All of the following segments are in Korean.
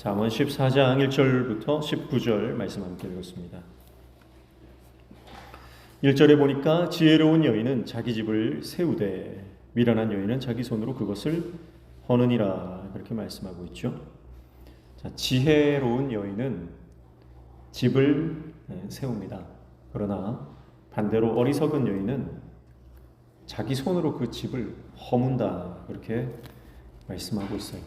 잠언 14장 1절부터 19절 말씀 함께 읽었습니다. 1절에 보니까 지혜로운 여인은 자기 집을 세우되 미련한 여인은 자기 손으로 그것을 허느니라, 그렇게 말씀하고 있죠. 자, 지혜로운 여인은 집을 세웁니다. 그러나 반대로 어리석은 여인은 자기 손으로 그 집을 허문다, 그렇게 말씀하고 있어요.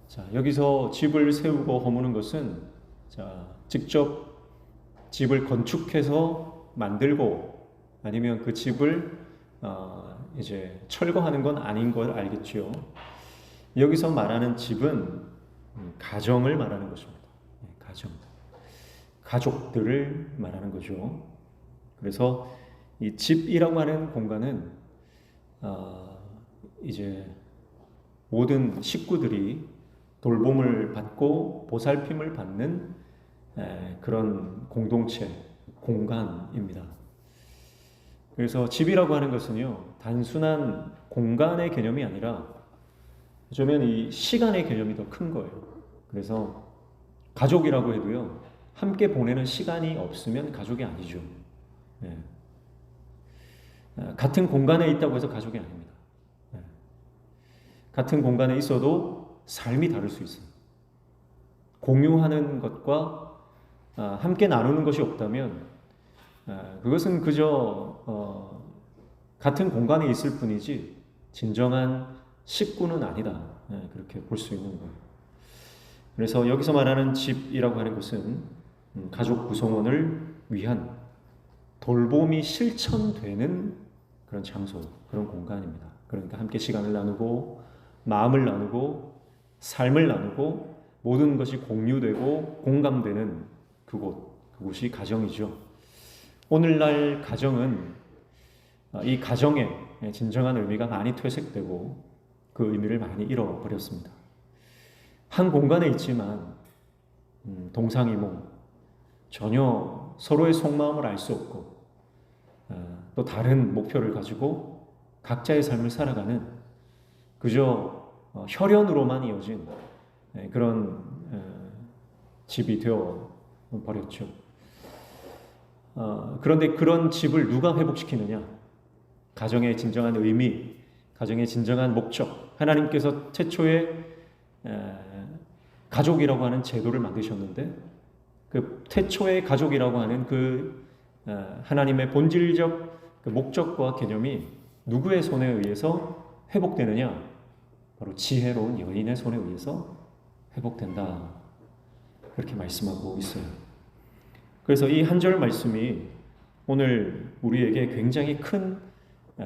자, 여기서 집을 세우고 허무는 것은 직접 집을 건축해서 만들고 아니면 그 집을 이제 철거하는 건 아닌 걸 알겠죠. 여기서 말하는 집은 가정을 말하는 것입니다. 가족들을 말하는 거죠. 그래서 이 집이라고 하는 공간은 이제 모든 식구들이 돌봄을 받고 보살핌을 받는 그런 공동체, 공간입니다. 그래서 집이라고 하는 것은요, 단순한 공간의 개념이 아니라 어쩌면 이 시간의 개념이 더 큰 거예요. 그래서 가족이라고 해도요, 함께 보내는 시간이 없으면 가족이 아니죠. 같은 공간에 있다고 해서 가족이 아닙니다. 같은 공간에 있어도 삶이 다를 수 있어요. 공유하는 것과 함께 나누는 것이 없다면 그것은 그저 같은 공간에 있을 뿐이지 진정한 식구는 아니다, 그렇게 볼 수 있는 거예요. 그래서 여기서 말하는 집이라고 하는 것은 가족 구성원을 위한 돌봄이 실천되는 그런 장소, 그런 공간입니다. 그러니까 함께 시간을 나누고 마음을 나누고 삶을 나누고 모든 것이 공유되고 공감되는 그곳이 가정이죠. 오늘날 가정은 이 가정의 진정한 의미가 많이 퇴색되고 그 의미를 많이 잃어버렸습니다. 한 공간에 있지만 동상이몽, 전혀 서로의 속마음을 알 수 없고 또 다른 목표를 가지고 각자의 삶을 살아가는 그저 혈연으로만 이어진 그런 집이 되어 버렸죠. 그런데 그런 집을 누가 회복시키느냐? 가정의 진정한 의미, 가정의 진정한 목적, 하나님께서 태초에 가족이라고 하는 제도를 만드셨는데 그 태초의 가족이라고 하는 그 하나님의 본질적 그 목적과 개념이 누구의 손에 의해서 회복되느냐? 바로 지혜로운 여인의 손에 의해서 회복된다, 그렇게 말씀하고 있어요. 그래서 이 한 절 말씀이 오늘 우리에게 굉장히 큰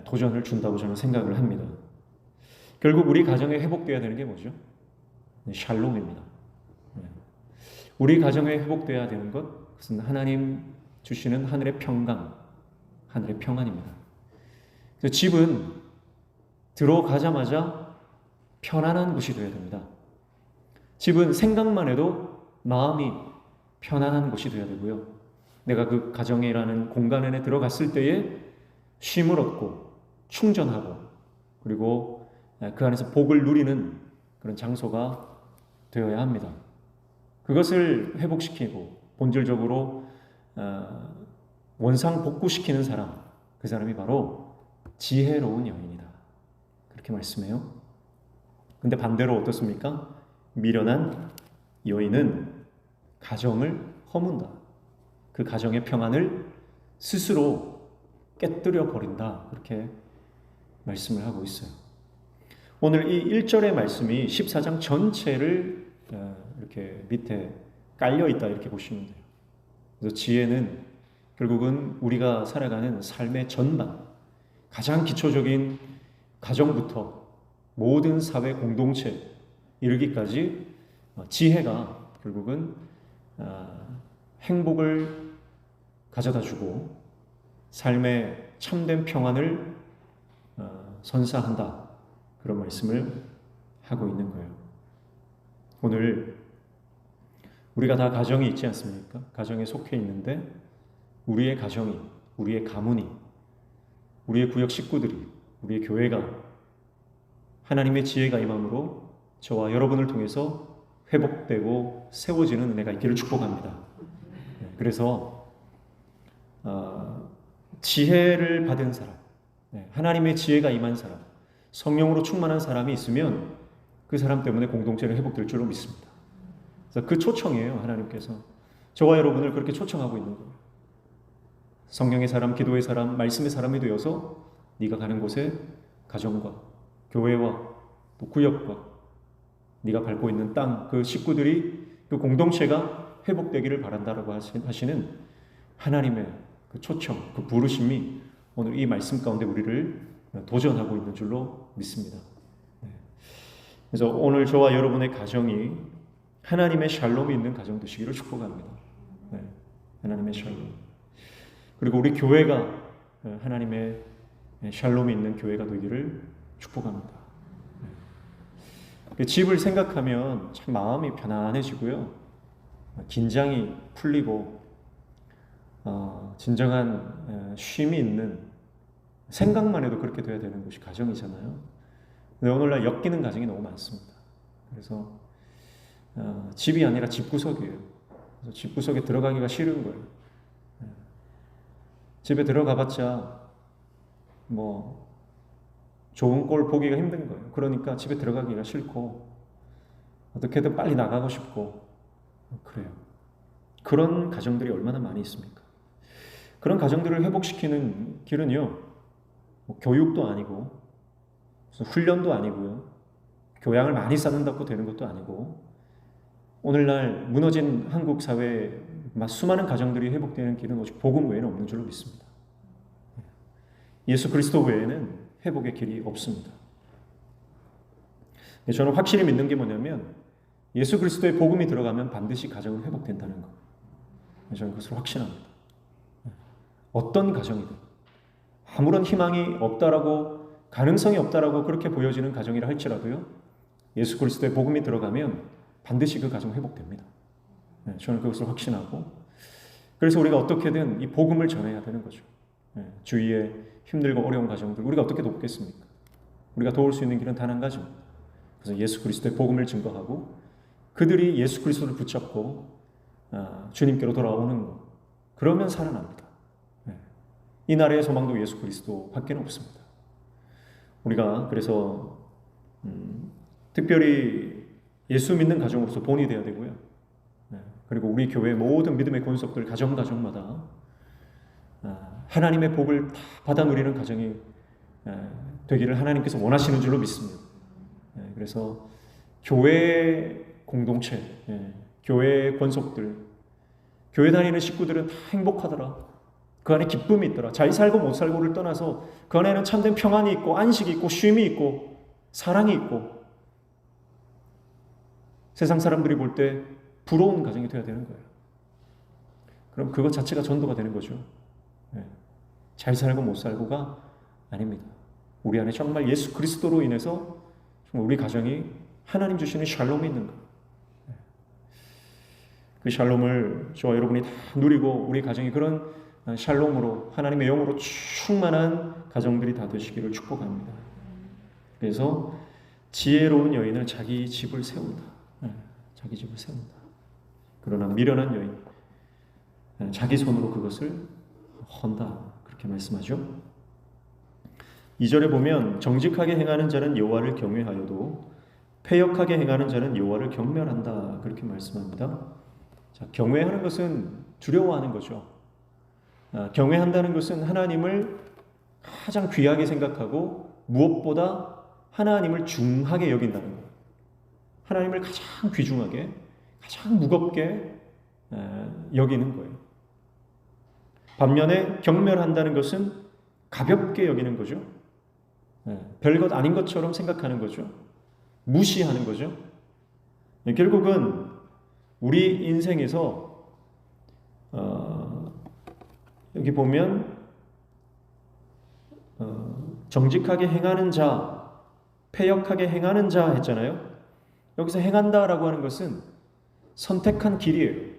도전을 준다고 저는 생각을 합니다. 결국 우리 가정에 회복되어야 되는 게 뭐죠? 샬롬입니다. 우리 가정에 회복되어야 되는 그것은 하나님 주시는 하늘의 평강, 하늘의 평안입니다. 그래서 집은 들어가자마자 편안한 곳이 되어야 됩니다. 집은 생각만 해도 마음이 편안한 곳이 되어야 되고요. 내가 그 가정이라는 공간 안에 들어갔을 때에 쉼을 얻고 충전하고 그리고 그 안에서 복을 누리는 그런 장소가 되어야 합니다. 그것을 회복시키고 본질적으로 원상복구시키는 사람, 그 사람이 바로 지혜로운 여인이다, 그렇게 말씀해요. 근데 반대로 어떻습니까? 미련한 여인은 가정을 허문다. 그 가정의 평안을 스스로 깨뜨려 버린다, 그렇게 말씀을 하고 있어요. 오늘 이 1절의 말씀이 14장 전체를 이렇게 밑에 깔려 있다, 이렇게 보시면 돼요. 그래서 지혜는 결국은 우리가 살아가는 삶의 전반, 가장 기초적인 가정부터 모든 사회 공동체 이르기까지 지혜가 결국은 행복을 가져다주고 삶의 참된 평안을 선사한다, 그런 말씀을 하고 있는 거예요. 오늘 우리가 다 가정이 있지 않습니까? 가정에 속해 있는데 우리의 가정이, 우리의 가문이, 우리의 구역 식구들이, 우리의 교회가 하나님의 지혜가 임함으로 저와 여러분을 통해서 회복되고 세워지는 은혜가 있기를 축복합니다. 그래서 지혜를 받은 사람, 하나님의 지혜가 임한 사람, 성령으로 충만한 사람이 있으면 그 사람 때문에 공동체는 회복될 줄로 믿습니다. 그래서 그 초청이에요. 하나님께서 저와 여러분을 그렇게 초청하고 있는 거예요. 성령의 사람, 기도의 사람, 말씀의 사람이 되어서 네가 가는 곳에 가정과 교회와 또 구역과 네가 밟고 있는 땅, 그 식구들이, 그 공동체가 회복되기를 바란다라고 하시는 하나님의 그 초청, 그 부르심이 오늘 이 말씀 가운데 우리를 도전하고 있는 줄로 믿습니다. 그래서 오늘 저와 여러분의 가정이 하나님의 샬롬이 있는 가정 되시기를 축복합니다. 하나님의 샬롬. 그리고 우리 교회가 하나님의 샬롬이 있는 교회가 되기를 축복합니다. 집을 생각하면 참 마음이 편안해지고요. 긴장이 풀리고 진정한 쉼이 있는, 생각만 해도 그렇게 돼야 되는 것이 가정이잖아요. 근데 오늘날 엮이는 가정이 너무 많습니다. 그래서 집이 아니라 집구석이에요. 그래서 집구석에 들어가기가 싫은 거예요. 집에 들어가봤자 뭐 좋은 꼴 보기가 힘든 거예요. 그러니까 집에 들어가기가 싫고 어떻게든 빨리 나가고 싶고 그래요. 그런 가정들이 얼마나 많이 있습니까? 그런 가정들을 회복시키는 길은요, 뭐 교육도 아니고 무슨 훈련도 아니고요, 교양을 많이 쌓는다고 되는 것도 아니고, 오늘날 무너진 한국 사회에 수많은 가정들이 회복되는 길은 오직 복음 외에는 없는 줄로 믿습니다. 예수 그리스도 외에는 회복의 길이 없습니다. 저는 확실히 믿는 게 뭐냐면 예수 그리스도의 복음이 들어가면 반드시 가정은 회복된다는 것. 저는 그것을 확신합니다. 어떤 가정이든 아무런 희망이 없다라고, 가능성이 없다라고 그렇게 보여지는 가정이라 할지라도요, 예수 그리스도의 복음이 들어가면 반드시 그 가정 회복됩니다. 저는 그것을 확신하고, 그래서 우리가 어떻게든 이 복음을 전해야 되는 거죠. 주위에 힘들고 어려운 가정들 우리가 어떻게 돕겠습니까? 우리가 도울 수 있는 길은 단 한 가지입니다. 그래서 예수 그리스도의 복음을 증거하고 그들이 예수 그리스도를 붙잡고 주님께로 돌아오는 것, 그러면 살아납니다. 이 나라의 소망도 예수 그리스도밖에 없습니다. 우리가 그래서 특별히 예수 믿는 가정으로서 본이 되어야 되고요. 그리고 우리 교회 모든 믿음의 권속들 가정마다 하나님의 복을 다 받아 누리는 가정이 되기를 하나님께서 원하시는 줄로 믿습니다. 그래서 교회 공동체, 교회 권속들, 교회 다니는 식구들은 다 행복하더라. 그 안에 기쁨이 있더라. 잘 살고 못 살고를 떠나서 그 안에는 참된 평안이 있고 안식이 있고 쉼이 있고 사랑이 있고, 세상 사람들이 볼 때 부러운 가정이 되어야 되는 거예요. 그럼 그것 자체가 전도가 되는 거죠. 잘 살고 못 살고가 아닙니다. 우리 안에 정말 예수 그리스도로 인해서 정말 우리 가정이 하나님 주시는 샬롬이 있는 것. 그 샬롬을 저와 여러분이 다 누리고 우리 가정이 그런 샬롬으로, 하나님의 영으로 충만한 가정들이 다 되시기를 축복합니다. 그래서 지혜로운 여인은 자기 집을 세운다. 자기 집을 세운다. 그러나 미련한 여인, 자기 손으로 그것을 헌다. 그렇게 말씀하죠. 2절에 보면 정직하게 행하는 자는 여호와를 경외하여도 패역하게 행하는 자는 여호와를 경멸한다. 그렇게 말씀합니다. 자, 경외하는 것은 두려워하는 거죠. 경외한다는 것은 하나님을 가장 귀하게 생각하고 무엇보다 하나님을 중하게 여긴다는 거예요. 하나님을 가장 귀중하게, 가장 무겁게 여기는 거예요. 반면에 경멸한다는 것은 가볍게 여기는 거죠. 별것 아닌 것처럼 생각하는 거죠. 무시하는 거죠. 결국은 우리 인생에서 여기 보면 정직하게 행하는 자, 패역하게 행하는 자 했잖아요. 여기서 행한다라고 하는 것은 선택한 길이에요.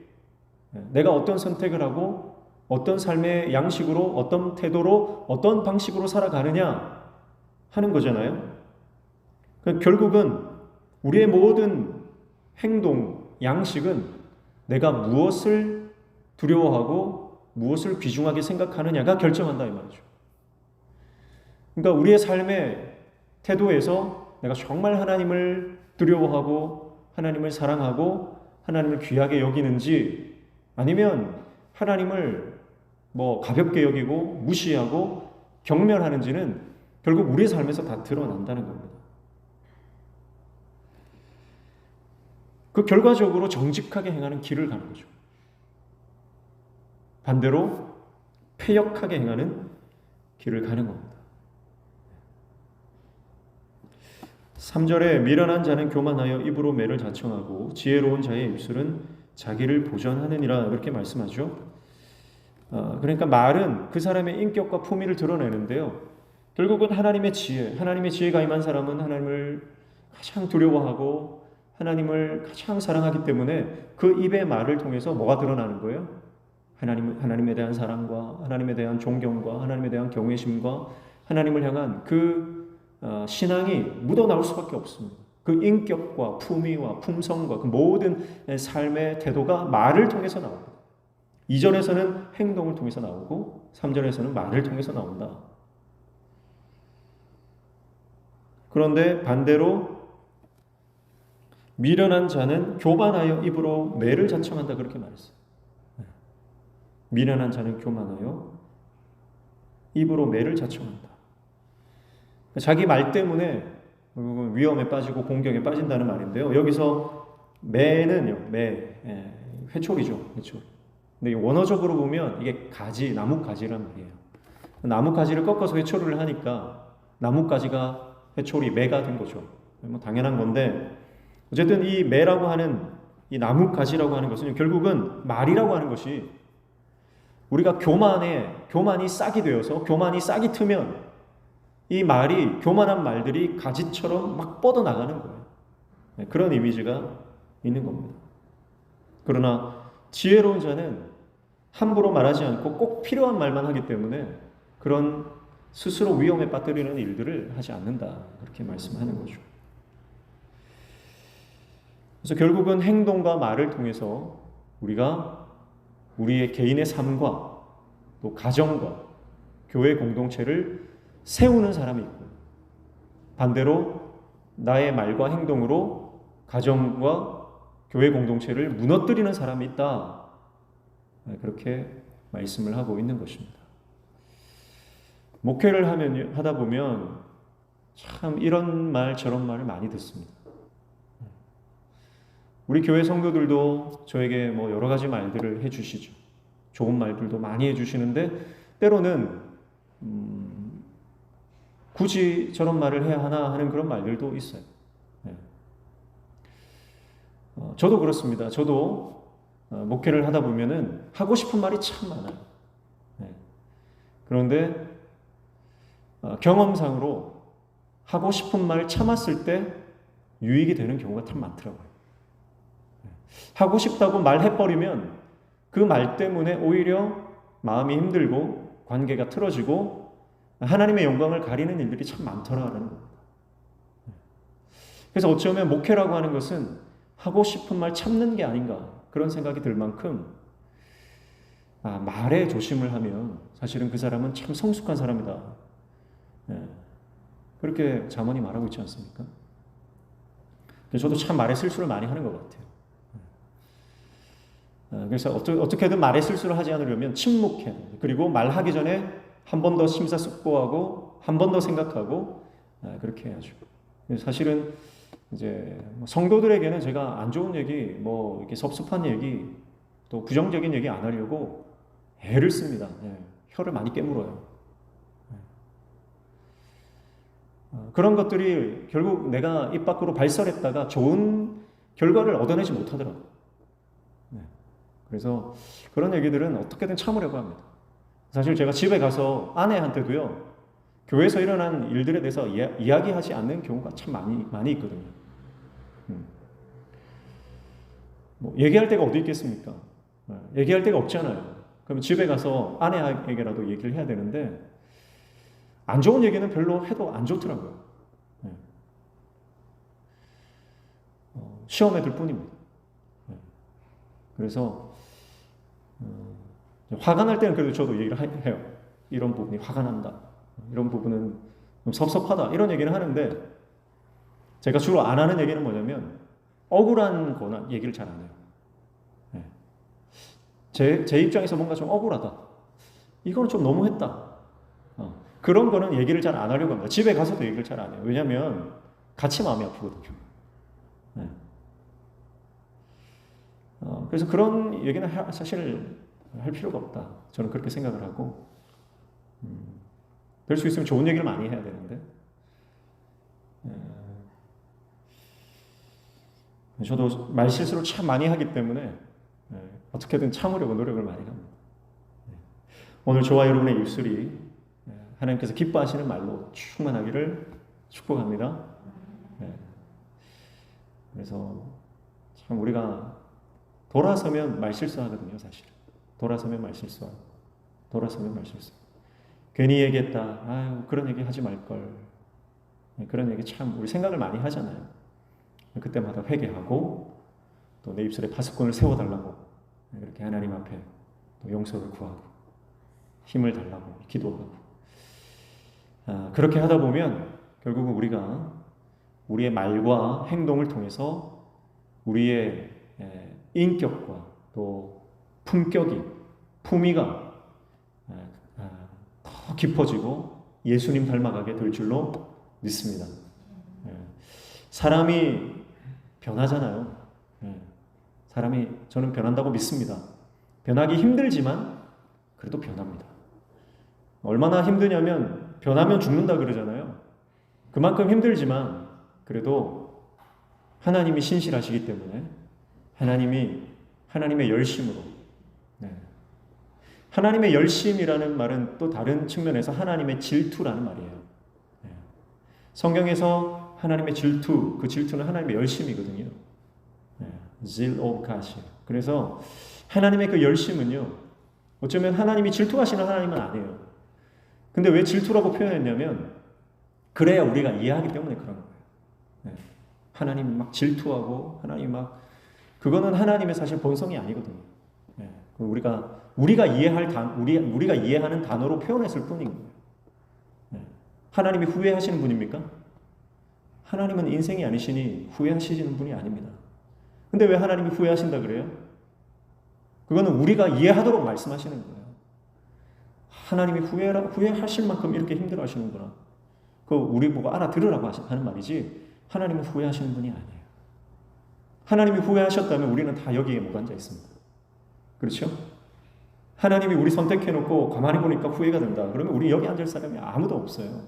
내가 어떤 선택을 하고 어떤 삶의 양식으로, 어떤 태도로, 어떤 방식으로 살아가느냐 하는 거잖아요. 결국은 우리의 모든 행동, 양식은 내가 무엇을 두려워하고 무엇을 귀중하게 생각하느냐가 결정한다 이 말이죠. 그러니까 우리의 삶의 태도에서 내가 정말 하나님을 두려워하고 하나님을 사랑하고 하나님을 귀하게 여기는지, 아니면 하나님을 가볍게 여기고 무시하고 경멸하는지는 결국 우리의 삶에서 다 드러난다는 겁니다. 그 결과적으로 정직하게 행하는 길을 가는 거죠. 반대로 패역하게 행하는 길을 가는 겁니다. 3절에 미련한 자는 교만하여 입으로 매를 자청하고 지혜로운 자의 입술은 자기를 보전하느니라, 그렇게 말씀하죠. 그러니까 말은 그 사람의 인격과 품위를 드러내는데요. 결국은 하나님의 지혜가 임한 사람은 하나님을 가장 두려워하고 하나님을 가장 사랑하기 때문에 그 입의 말을 통해서 뭐가 드러나는 거예요? 하나님에 대한 사랑과 하나님에 대한 존경과 하나님에 대한 경외심과 하나님을 향한 그 신앙이 묻어나올 수밖에 없습니다. 그 인격과 품위와 품성과 그 모든 삶의 태도가 말을 통해서 나옵니다. 2절에서는 행동을 통해서 나오고 3절에서는 말을 통해서 나온다. 그런데 반대로 미련한 자는 교만하여 입으로 매를 자청한다, 그렇게 말했어요. 미련한 자는 교만하여 입으로 매를 자청한다. 자기 말 때문에 위험에 빠지고 공경에 빠진다는 말인데요. 여기서 매는요, 회초리죠, 회초리. 근데 원어적으로 보면 이게 가지, 나무 가지란 말이에요. 나무 가지를 꺾어서 회초리를 하니까 나무 가지가 회초리, 매가 된 거죠. 당연한 건데, 어쨌든 이 매라고 하는, 이 나무 가지라고 하는 것은 결국은 말이라고 하는 것이, 우리가 교만이 싹이 되어서 교만이 싹이 트면 이 말이, 교만한 말들이 가지처럼 막 뻗어나가는 거예요. 그런 이미지가 있는 겁니다. 그러나 지혜로운 자는 함부로 말하지 않고 꼭 필요한 말만 하기 때문에 그런 스스로 위험에 빠뜨리는 일들을 하지 않는다, 그렇게 말씀하는 거죠. 그래서 결국은 행동과 말을 통해서 우리가 우리의 개인의 삶과 또 가정과 교회 공동체를 세우는 사람이 있고, 반대로 나의 말과 행동으로 가정과 교회 공동체를 무너뜨리는 사람이 있다, 그렇게 말씀을 하고 있는 것입니다. 목회를 하다 보면 참 이런 말 저런 말을 많이 듣습니다. 우리 교회 성도들도 저에게 여러 가지 말들을 해주시죠. 좋은 말들도 많이 해주시는데 때로는 굳이 저런 말을 해야 하나 하는 그런 말들도 있어요. 저도 그렇습니다. 저도 목회를 하다 보면은 하고 싶은 말이 참 많아요. 그런데 경험상으로 하고 싶은 말 참았을 때 유익이 되는 경우가 참 많더라고요. 하고 싶다고 말해버리면 그 말 때문에 오히려 마음이 힘들고 관계가 틀어지고 하나님의 영광을 가리는 일들이 참 많더라라는 겁니다. 그래서 어쩌면 목회라고 하는 것은 하고 싶은 말 참는 게 아닌가, 그런 생각이 들 만큼 말에 조심을 하면 사실은 그 사람은 참 성숙한 사람이다, 그렇게 잠언이 말하고 있지 않습니까? 저도 참 말에 실수를 많이 하는 것 같아요. 그래서 어떻게든 말에 실수를 하지 않으려면 침묵해야 됩니다. 그리고 말하기 전에 한 번 더 심사숙고하고 한 번 더 생각하고 그렇게 해야죠. 사실은 이제 성도들에게는 제가 안 좋은 얘기, 이렇게 섭섭한 얘기, 또 부정적인 얘기 안 하려고 애를 씁니다. 혀를 많이 깨물어요. 그런 것들이 결국 내가 입 밖으로 발설했다가 좋은 결과를 얻어내지 못하더라고요. 그래서 그런 얘기들은 어떻게든 참으려고 합니다. 사실 제가 집에 가서 아내한테도요, 교회에서 일어난 일들에 대해서 이야기하지 않는 경우가 참 많이 있거든요. 얘기할 데가 어디 있겠습니까? 얘기할 데가 없잖아요. 그럼 집에 가서 아내에게라도 얘기를 해야 되는데 안 좋은 얘기는 별로 해도 안 좋더라고요. 시험에 들 뿐입니다. 그래서 화가 날 때는 그래도 저도 얘기를 해요. 이런 부분이 화가 난다. 이런 부분은 좀 섭섭하다. 이런 얘기를 하는데 제가 주로 안 하는 얘기는 뭐냐면 억울한 거나 얘기를 잘 안 해요. 제 입장에서 뭔가 좀 억울하다. 이거는 좀 너무했다. 그런 거는 얘기를 잘 안 하려고 합니다. 집에 가서도 얘기를 잘 안 해요. 왜냐하면 같이 마음이 아프거든요. 그래서 그런 얘기는 사실 할 필요가 없다. 저는 그렇게 생각을 하고 될 수 있으면 좋은 얘기를 많이 해야 되는데 저도 말실수를 참 많이 하기 때문에 어떻게든 참으려고 노력을 많이 합니다. 오늘 저와 여러분의 입술이 하나님께서 기뻐하시는 말로 충만하기를 축복합니다. 그래서 참 우리가 돌아서면 말실수하거든요, 사실. 돌아서면 말실수. 괜히 얘기했다. 아유, 그런 얘기 하지 말걸. 그런 얘기 참 우리 생각을 많이 하잖아요. 그때마다 회개하고 또 내 입술에 파수꾼을 세워달라고 이렇게 하나님 앞에 또 용서를 구하고 힘을 달라고 기도하고 그렇게 하다 보면 결국은 우리가 우리의 말과 행동을 통해서 우리의 인격과 또 품위가 더 깊어지고 예수님 닮아가게 될 줄로 믿습니다. 사람이 변하잖아요. 사람이 저는 변한다고 믿습니다. 변하기 힘들지만 그래도 변합니다. 얼마나 힘드냐면 변하면 죽는다 그러잖아요. 그만큼 힘들지만 그래도 하나님이 신실하시기 때문에 하나님의 열심으로 하나님의 열심이라는 말은 또 다른 측면에서 하나님의 질투라는 말이에요. 성경에서 하나님의 질투, 그 질투는 하나님의 열심이거든요. zeal of God. 그래서 하나님의 그 열심은요, 어쩌면 하나님이 질투하시는 하나님은 아니에요. 근데 왜 질투라고 표현했냐면 그래야 우리가 이해하기 때문에 그런 거예요. 하나님이 막 질투하고 하나님 막 그거는 하나님의 사실 본성이 아니거든요. 우리가 이해하는 단어로 표현했을 뿐인 거예요. 하나님이 후회하시는 분입니까? 하나님은 인생이 아니시니 후회하시는 분이 아닙니다. 근데 왜 하나님이 후회하신다 그래요? 그거는 우리가 이해하도록 말씀하시는 거예요. 하나님이 후회하실 만큼 이렇게 힘들어 하시는구나. 그거 우리 보고 알아들으라고 하는 말이지 하나님은 후회하시는 분이 아니에요. 하나님이 후회하셨다면 우리는 다 여기에 못 앉아 있습니다. 그렇죠? 하나님이 우리 선택해놓고 가만히 보니까 후회가 된다. 그러면 우리 여기 앉을 사람이 아무도 없어요.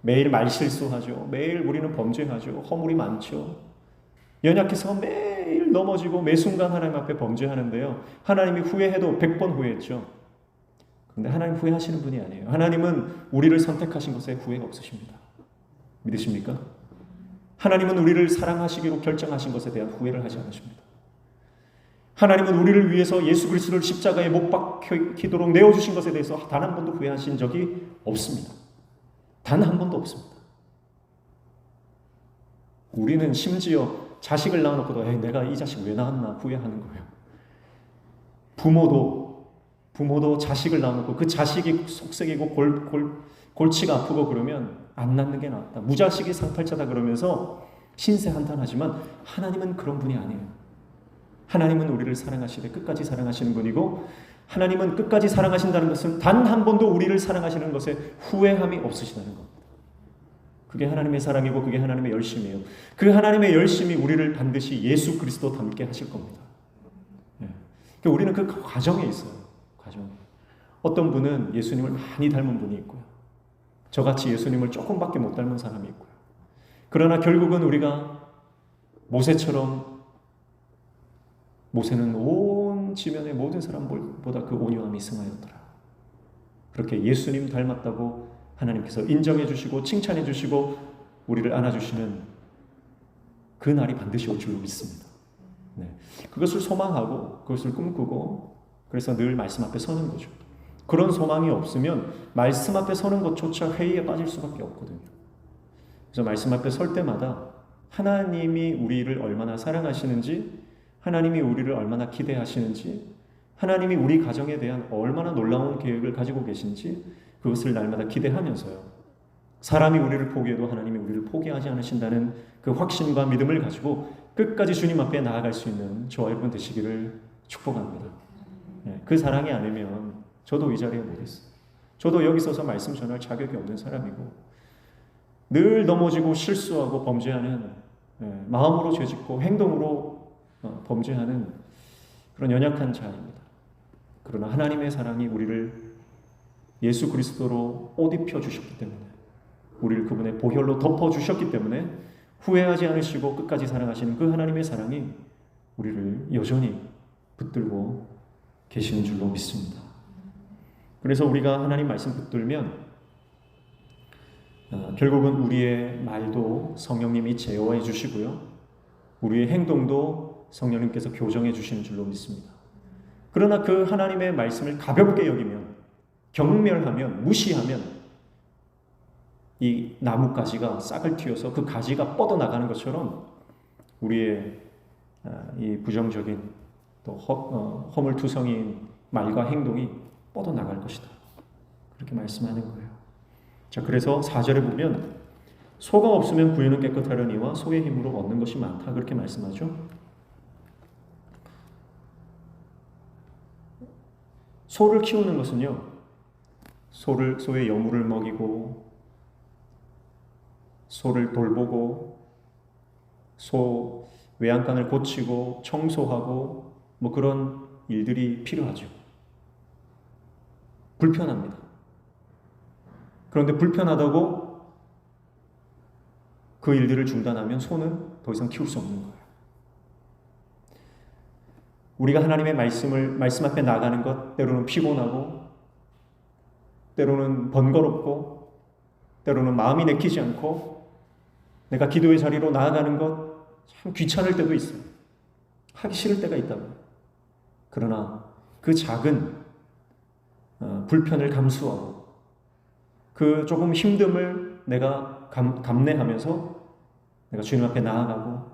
매일 말실수하죠. 매일 우리는 범죄하죠. 허물이 많죠. 연약해서 매일 넘어지고 매 순간 하나님 앞에 범죄하는데요. 하나님이 후회해도 100번 후회했죠. 그런데 하나님 후회하시는 분이 아니에요. 하나님은 우리를 선택하신 것에 후회가 없으십니다. 믿으십니까? 하나님은 우리를 사랑하시기로 결정하신 것에 대한 후회를 하지 않으십니다. 하나님은 우리를 위해서 예수 그리스도를 십자가에 못 박히도록 내어주신 것에 대해서 단 한 번도 후회하신 적이 없습니다. 단 한 번도 없습니다. 우리는 심지어 자식을 낳아놓고도 내가 이 자식 왜 낳았나 후회하는 거예요. 부모도 자식을 낳아놓고 그 자식이 속썩이고 골치가 아프고 그러면 안 낳는 게 낫다. 무자식이 상팔자다 그러면서 신세한탄하지만 하나님은 그런 분이 아니에요. 하나님은 우리를 사랑하시되 끝까지 사랑하시는 분이고 하나님은 끝까지 사랑하신다는 것은 단 한 번도 우리를 사랑하시는 것에 후회함이 없으시다는 겁니다. 그게 하나님의 사랑이고 그게 하나님의 열심이에요. 그 하나님의 열심이 우리를 반드시 예수 그리스도 닮게 하실 겁니다. 그러니까 우리는 그 과정에 있어요. 어떤 분은 예수님을 많이 닮은 분이 있고요. 저같이 예수님을 조금밖에 못 닮은 사람이 있고요. 그러나 결국은 우리가 모세는 온 지면의 모든 사람보다 그 온유함이 승하였더라. 그렇게 예수님 닮았다고 하나님께서 인정해 주시고 칭찬해 주시고 우리를 안아주시는 그 날이 반드시 올 줄로 믿습니다. 그것을 소망하고 그것을 꿈꾸고 그래서 늘 말씀 앞에 서는 거죠. 그런 소망이 없으면 말씀 앞에 서는 것조차 회의에 빠질 수밖에 없거든요. 그래서 말씀 앞에 설 때마다 하나님이 우리를 얼마나 사랑하시는지, 하나님이 우리를 얼마나 기대하시는지, 하나님이 우리 가정에 대한 얼마나 놀라운 계획을 가지고 계신지 그것을 날마다 기대하면서요. 사람이 우리를 포기해도 하나님이 우리를 포기하지 않으신다는 그 확신과 믿음을 가지고 끝까지 주님 앞에 나아갈 수 있는 저와 여러분 되시기를 축복합니다. 그 사랑이 아니면 저도 이 자리에 못 있어요. 저도 여기 서서 말씀 전할 자격이 없는 사람이고 늘 넘어지고 실수하고 범죄하는, 마음으로 죄짓고 행동으로 범죄하는 그런 연약한 자입니다. 그러나 하나님의 사랑이 우리를 예수 그리스도로 옷 입혀 주셨기 때문에, 우리를 그분의 보혈로 덮어 주셨기 때문에 후회하지 않으시고 끝까지 사랑하시는 그 하나님의 사랑이 우리를 여전히 붙들고 계시는 줄로 믿습니다. 그래서 우리가 하나님 말씀 붙들면 결국은 우리의 말도 성령님이 제어해 주시고요, 우리의 행동도 성령님께서 교정해 주시는 줄로 믿습니다. 그러나 그 하나님의 말씀을 가볍게 여기면, 경멸하면, 무시하면 이 나뭇가지가 싹을 틔워서 그 가지가 뻗어나가는 것처럼 우리의 이 부정적인 또 허물투성이인 말과 행동이 뻗어나갈 것이다, 그렇게 말씀하는 거예요. 자, 그래서 4절에 보면 소가 없으면 구유는 깨끗하려니와 소의 힘으로 얻는 것이 많다, 그렇게 말씀하죠. 소를 키우는 것은요, 소의 여물을 먹이고 소를 돌보고 소 외양간을 고치고 청소하고 뭐 그런 일들이 필요하죠. 불편합니다. 그런데 불편하다고 그 일들을 중단하면 소는 더 이상 키울 수 없는 거예요. 우리가 하나님의 말씀 앞에 나가는 것, 때로는 피곤하고 때로는 번거롭고 때로는 마음이 내키지 않고 내가 기도의 자리로 나아가는 것 참 귀찮을 때도 있어요. 하기 싫을 때가 있다고요. 그러나 그 작은 불편을 감수하고 그 조금 힘듦을 내가 감내하면서 내가 주님 앞에 나아가고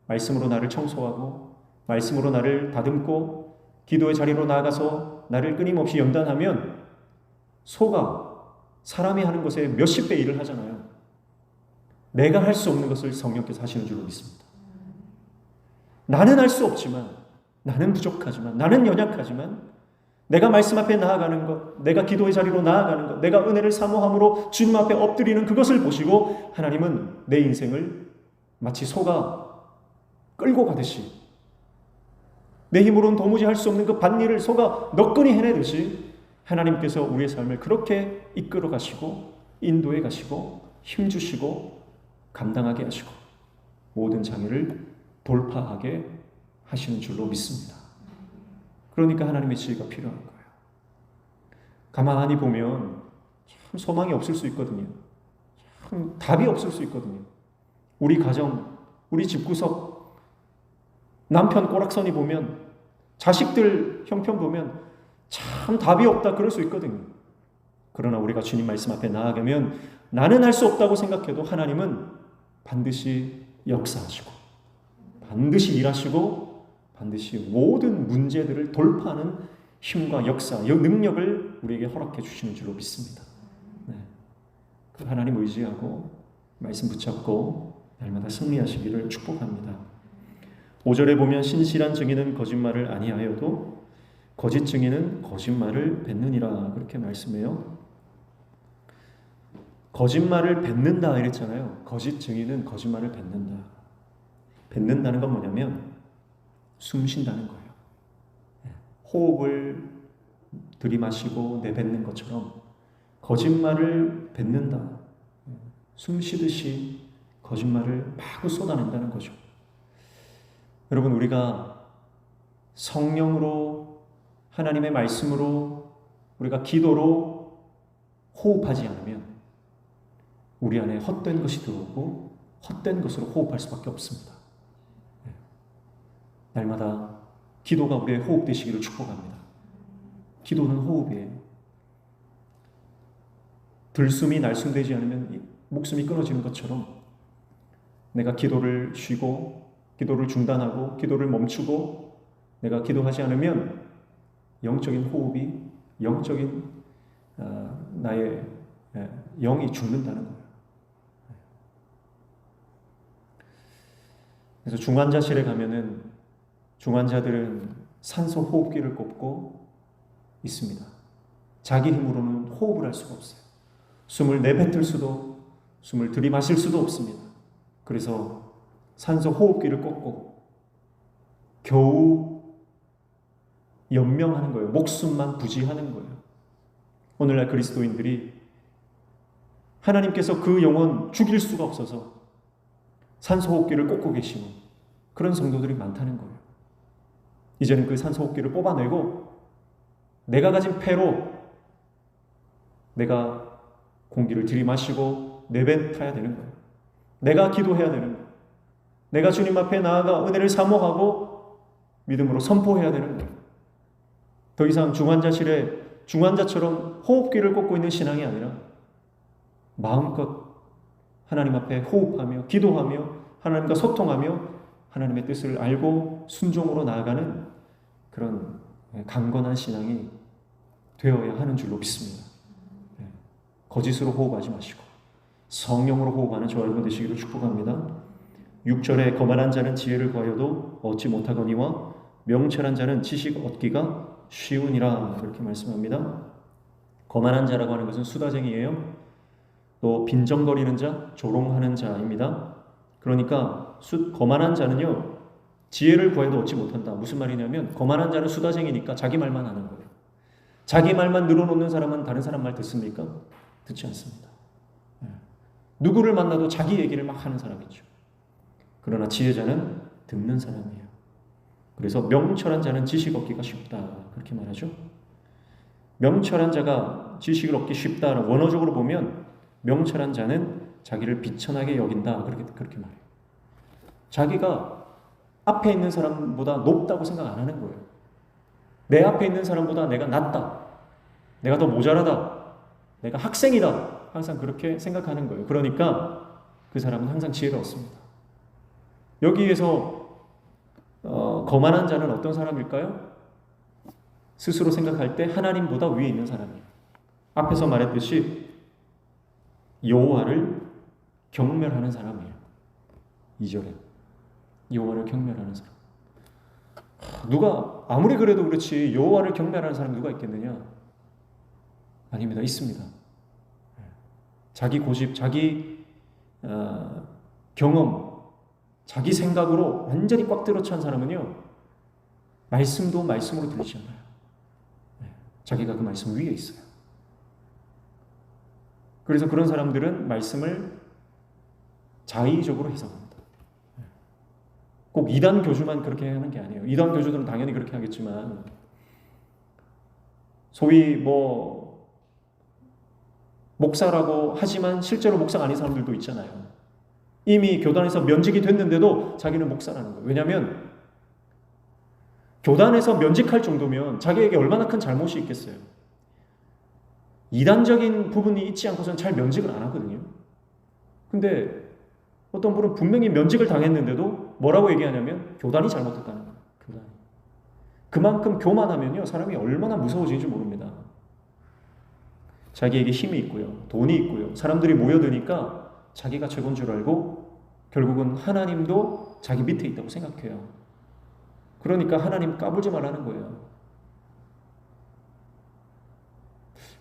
말씀으로 나를 청소하고 말씀으로 나를 다듬고 기도의 자리로 나아가서 나를 끊임없이 연단하면 소가 사람이 하는 것에 몇십 배 일을 하잖아요. 내가 할 수 없는 것을 성령께서 하시는 줄로 믿습니다. 나는 할 수 없지만, 나는 부족하지만, 나는 연약하지만 내가 말씀 앞에 나아가는 것, 내가 기도의 자리로 나아가는 것, 내가 은혜를 사모함으로 주님 앞에 엎드리는 그것을 보시고 하나님은 내 인생을 마치 소가 끌고 가듯이, 내 힘으로는 도무지 할 수 없는 그 밭일을 소가 너끈히 해내듯이 하나님께서 우리의 삶을 그렇게 이끌어 가시고 인도해 가시고 힘주시고 감당하게 하시고 모든 장애를 돌파하게 하시는 줄로 믿습니다. 그러니까 하나님의 지혜가 필요한 거예요. 가만히 보면 참 소망이 없을 수 있거든요. 참 답이 없을 수 있거든요. 우리 가정, 우리 집구석, 남편 꼬락서니 보면, 자식들 형편 보면 참 답이 없다 그럴 수 있거든요. 그러나 우리가 주님 말씀 앞에 나아가면 나는 할 수 없다고 생각해도 하나님은 반드시 역사하시고 반드시 일하시고 반드시 모든 문제들을 돌파하는 힘과 역사, 능력을 우리에게 허락해 주시는 줄로 믿습니다. 그 하나님 의지하고 말씀 붙잡고 날마다 승리하시기를 축복합니다. 5절에 보면 신실한 증인은 거짓말을 아니하여도 거짓 증인은 거짓말을 뱉느니라, 그렇게 말씀해요. 거짓말을 뱉는다 이랬잖아요. 거짓 증인은 거짓말을 뱉는다. 뱉는다는 건 뭐냐면 숨 쉰다는 거예요. 호흡을 들이마시고 내뱉는 것처럼 거짓말을 뱉는다. 숨 쉬듯이 거짓말을 마구 쏟아낸다는 거죠. 여러분, 우리가 성령으로 하나님의 말씀으로 우리가 기도로 호흡하지 않으면 우리 안에 헛된 것이 들어오고 헛된 것으로 호흡할 수밖에 없습니다. 날마다 기도가 우리의 호흡 되시기를 축복합니다. 기도는 호흡이에요. 들숨이 날숨되지 않으면 목숨이 끊어지는 것처럼 내가 기도를 쉬고 기도를 중단하고 기도를 멈추고 내가 기도하지 않으면 영적인 호흡이 영적인 나의 영이 죽는다는 거예요. 그래서 중환자실에 가면은 중환자들은 산소 호흡기를 꼽고 있습니다. 자기 힘으로는 호흡을 할 수가 없어요. 숨을 내뱉을 수도 숨을 들이마실 수도 없습니다. 그래서 산소 호흡기를 꽂고 겨우 연명하는 거예요. 목숨만 부지하는 거예요. 오늘날 그리스도인들이 하나님께서 그 영혼 죽일 수가 없어서 산소 호흡기를 꽂고 계시고 그런 성도들이 많다는 거예요. 이제는 그 산소 호흡기를 뽑아내고 내가 가진 폐로 내가 공기를 들이마시고 내뱉어야 되는 거예요. 내가 기도해야 되는 거예요. 내가 주님 앞에 나아가 은혜를 사모하고 믿음으로 선포해야 되는 거예요. 더 이상 중환자실에 중환자처럼 호흡기를 꽂고 있는 신앙이 아니라 마음껏 하나님 앞에 호흡하며 기도하며 하나님과 소통하며 하나님의 뜻을 알고 순종으로 나아가는 그런 강건한 신앙이 되어야 하는 줄로 믿습니다. 거짓으로 호흡하지 마시고 성령으로 호흡하는 저와 여러분 되시기를 축복합니다. 6절에 거만한 자는 지혜를 구하여도 얻지 못하거니와 명철한 자는 지식 얻기가 쉬우니라 그렇게 말씀합니다. 거만한 자라고 하는 것은 수다쟁이에요. 또 빈정거리는 자, 조롱하는 자입니다. 그러니까 거만한 자는요 지혜를 구해도 얻지 못한다. 무슨 말이냐면 거만한 자는 수다쟁이니까 자기 말만 하는 거예요. 자기 말만 늘어놓는 사람은 다른 사람 말 듣습니까? 듣지 않습니다. 누구를 만나도 자기 얘기를 막 하는 사람이죠. 그러나 지혜자는 듣는 사람이에요. 그래서 명철한 자는 지식 얻기가 쉽다 그렇게 말하죠. 명철한 자가 지식을 얻기 쉽다. 원어적으로 보면 명철한 자는 자기를 비천하게 여긴다 그렇게 말해요. 자기가 앞에 있는 사람보다 높다고 생각 안 하는 거예요. 내 앞에 있는 사람보다 내가 낫다, 내가 더 모자라다, 내가 학생이다 항상 그렇게 생각하는 거예요. 그러니까 그 사람은 항상 지혜를 얻습니다. 여기에서 거만한 자는 어떤 사람일까요? 스스로 생각할 때 하나님보다 위에 있는 사람이에요. 앞에서 말했듯이 여호와를 경멸하는 사람이에요. 2절에 여호와를 경멸하는 사람. 누가 아무리 그래도 그렇지 여호와를 경멸하는 사람이 누가 있겠느냐? 아닙니다. 있습니다. 자기 고집, 자기 경험, 자기 생각으로 완전히 꽉 들어찬 사람은요 말씀도 말씀으로 들리지 않아요. 자기가 그 말씀 위에 있어요. 그래서 그런 사람들은 말씀을 자의적으로 해석합니다. 꼭 이단 교주만 그렇게 하는 게 아니에요. 이단 교주들은 당연히 그렇게 하겠지만 소위 목사라고 하지만 실제로 목사가 아닌 사람들도 있잖아요. 이미 교단에서 면직이 됐는데도 자기는 목사라는 거예요. 왜냐하면 교단에서 면직할 정도면 자기에게 얼마나 큰 잘못이 있겠어요. 이단적인 부분이 있지 않고서는 잘 면직을 안 하거든요. 근데 어떤 분은 분명히 면직을 당했는데도 뭐라고 얘기하냐면 교단이 잘못했다는 거예요. 교단이. 그만큼 교만하면요 사람이 얼마나 무서워지는지 모릅니다. 자기에게 힘이 있고요, 돈이 있고요, 사람들이 모여드니까 자기가 최고인 줄 알고 결국은 하나님도 자기 밑에 있다고 생각해요. 그러니까 하나님 까불지 말라는 거예요.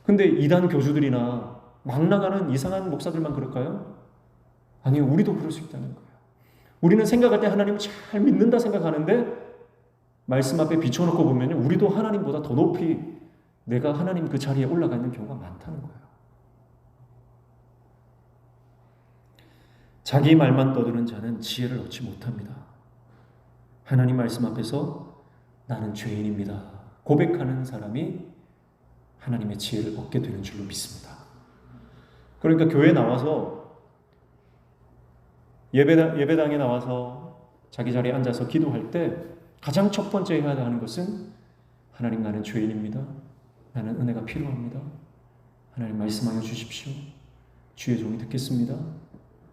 근데 이단 교주들이나 막 나가는 이상한 목사들만 그럴까요? 아니요, 우리도 그럴 수 있다는 거예요. 우리는 생각할 때 하나님을 잘 믿는다 생각하는데 말씀 앞에 비춰놓고 보면 우리도 하나님보다 더 높이 내가 하나님 그 자리에 올라가 있는 경우가 많다는 거예요. 자기 말만 떠드는 자는 지혜를 얻지 못합니다. 하나님 말씀 앞에서 나는 죄인입니다 고백하는 사람이 하나님의 지혜를 얻게 되는 줄로 믿습니다. 그러니까 교회에 나와서 예배당에 나와서 자기 자리에 앉아서 기도할 때 가장 첫 번째 해야 하는 것은 하나님 나는 죄인입니다. 나는 은혜가 필요합니다. 하나님 말씀하여 주십시오. 주의 종이 듣겠습니다.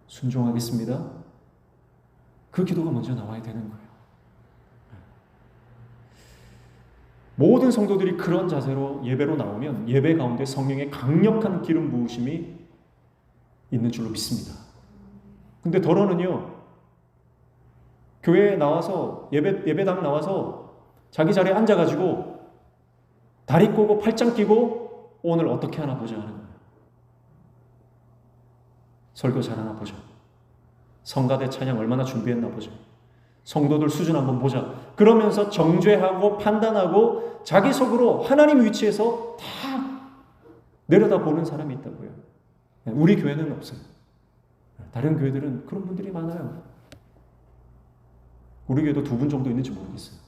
순종하겠습니다. 그 기도가 먼저 나와야 되는 거예요. 모든 성도들이 그런 자세로 예배로 나오면 예배 가운데 성령의 강력한 기름 부으심이 있는 줄로 믿습니다. 근데 더러는요, 교회에 나와서 예배당 나와서 자기 자리에 앉아가지고 다리 꼬고 팔짱 끼고 오늘 어떻게 하나 보자 하는 거예요. 설교 잘하나 보자. 성가대 찬양 얼마나 준비했나 보자. 성도들 수준 한번 보자. 그러면서 정죄하고 판단하고 자기 속으로 하나님 위치에서 다 내려다보는 사람이 있다고요. 우리 교회는 없어요. 다른 교회들은 그런 분들이 많아요. 우리 교회도 2분 정도 있는지 모르겠어요.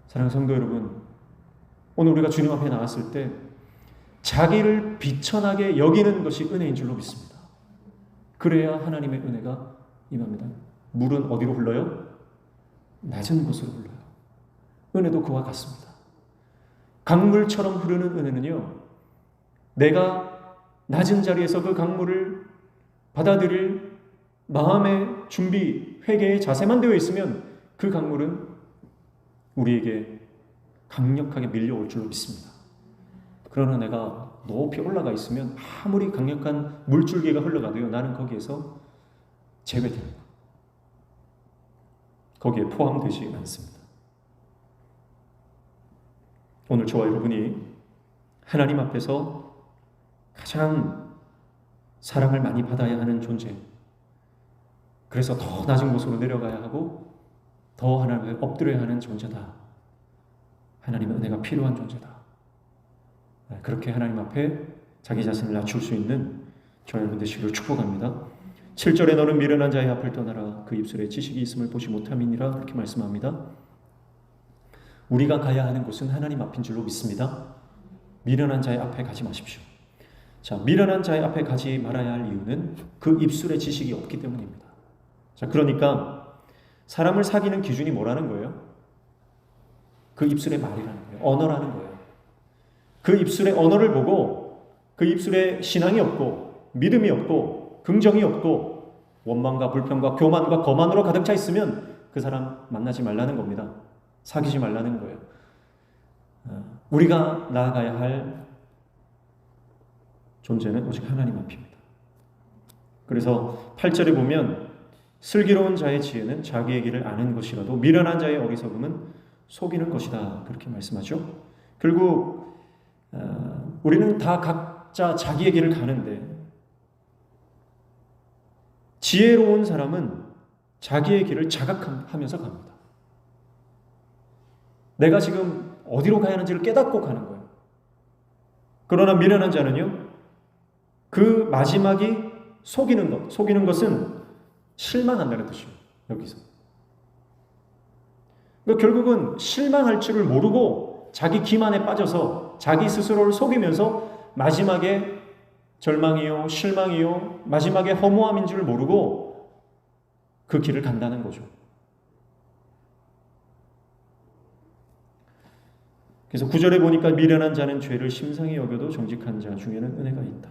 사랑하는 성도 여러분, 오늘 우리가 주님 앞에 나왔을 때 자기를 비천하게 여기는 것이 은혜인 줄로 믿습니다. 그래야 하나님의 은혜가 임합니다. 물은 어디로 흘러요? 낮은 곳으로 흘러요. 은혜도 그와 같습니다. 강물처럼 흐르는 은혜는요, 내가 낮은 자리에서 그 강물을 받아들일 마음의 준비, 회개의 자세만 되어 있으면 그 강물은 우리에게 강력하게 밀려올 줄로 믿습니다. 그러나 내가 높이 올라가 있으면 아무리 강력한 물줄기가 흘러가도요, 나는 거기에서 제외되는 거예요. 거기에 포함되지 않습니다. 오늘 저와 여러분이 하나님 앞에서 가장 사랑을 많이 받아야 하는 존재, 그래서 더 낮은 곳으로 내려가야 하고 더 하나님께 엎드려야 하는 존재다. 하나님의 은혜가 필요한 존재다. 그렇게 하나님 앞에 자기 자신을 낮출 수 있는 저와 여러분 되시기를 축복합니다. 7절에 너는 미련한 자의 앞을 떠나라. 그 입술에 지식이 있음을 보지 못함이니라. 그렇게 말씀합니다. 우리가 가야 하는 곳은 하나님 앞인 줄로 믿습니다. 미련한 자의 앞에 가지 마십시오. 자, 미련한 자의 앞에 가지 말아야 할 이유는 그 입술에 지식이 없기 때문입니다. 자, 그러니까 사람을 사귀는 기준이 뭐라는 거예요? 그 입술의 말이라는 거예요. 언어라는 거예요. 그 입술의 언어를 보고 그 입술에 신앙이 없고 믿음이 없고 긍정이 없고 원망과 불평과 교만과 거만으로 가득 차 있으면 그 사람 만나지 말라는 겁니다. 사귀지 말라는 거예요. 우리가 나아가야 할 존재는 오직 하나님 앞입니다. 그래서 8절에 보면 슬기로운 자의 지혜는 자기의 길을 아는 것이라도 미련한 자의 어리석음은 속이는 것이다. 그렇게 말씀하죠. 결국 우리는 다 각자 자기의 길을 가는데 지혜로운 사람은 자기의 길을 자각하면서 갑니다. 내가 지금 어디로 가야 하는지를 깨닫고 가는 거예요. 그러나 미련한 자는요, 그 마지막이 속이는 것은 실망한다는 뜻이에요. 여기서. 그러니까 결국은 실망할 줄을 모르고 자기 기만에 빠져서 자기 스스로를 속이면서 마지막에 절망이요, 실망이요, 마지막에 허무함인 줄 모르고 그 길을 간다는 거죠. 그래서 9절에 보니까 미련한 자는 죄를 심상히 여겨도 정직한 자 중에는 은혜가 있다.